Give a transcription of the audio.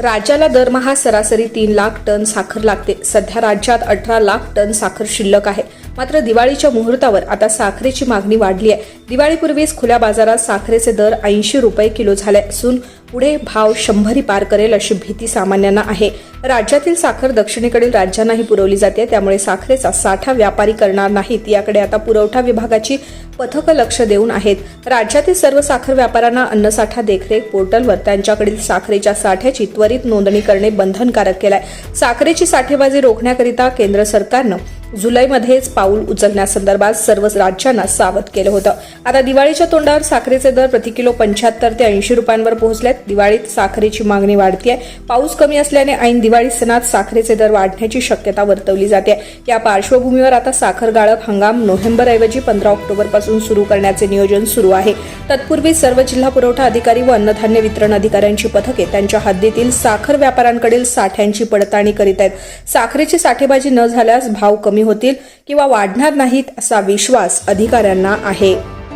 राज्याला दरमहा सरासरी 3 लाख टन साखर लागते। सध्या राज्यात 18 लाख टन साखर शिल्लक आहे। मात्र दिवाळीच्या मुहूर्तावर आता साखरेची मागणी वाढली आहे। दिवाळीपूर्वीच खुल्या बाजारात साखरेचे दर 80 रुपये किलो झाले असून पुढे भाव 100 पार करेल अशी भीती सामान्यांना आहे। राज्यातील साखर दक्षिणेकडील राज्यांनाही पुरवली जाते, त्यामुळे साखरेचा साठा व्यापारी करणार नाहीत याकडे आता पुरवठा विभागाची पथकं लक्ष देऊन आहेत। राज्यातील सर्व साखर व्यापाऱ्यांना अन्नसाठा देखरेख पोर्टलवर त्यांच्याकडील साखरेच्या साठ्याची त्वरित नोंदणी करणे बंधनकारक केले आहे। साखरेची साठेबाजी रोखण्याकरिता केंद्र सरकारनं जुलैमध्येच पाऊल उचलण्यासंदर्भात सर्व राज्यांना सावध केलं होतं। आता दिवाळीच्या तोंडावर साखरेचे दर प्रति किलो 75 ते 80 रुपयांवर पोहोचलेत। दिवाळीत साखरेची मागणी वाढतेय। पाऊस कमी असल्याने ऐन दिवाळी सणात साखरेचे दर वाढण्याची शक्यता वर्तवली जाते। या पार्श्वभूमीवर आता साखर गाळप हंगाम नोव्हेंबरऐवजी 15 ऑक्टोबरपासून सुरू करण्याचे नियोजन सुरू आहे। तत्पूर्वी सर्व जिल्हा पुरवठा अधिकारी व अन्नधान्य वितरण अधिकाऱ्यांची पथके त्यांच्या हद्दीतील साखर व्यापाऱ्यांकडील साठ्यांची पडताळणी करीत आहेत। साखरेची साठेबाजी न झाल्यास भाव कमी होतील किंवा वाढणार नाहीत असा विश्वास अधिकाऱ्यांना आहे।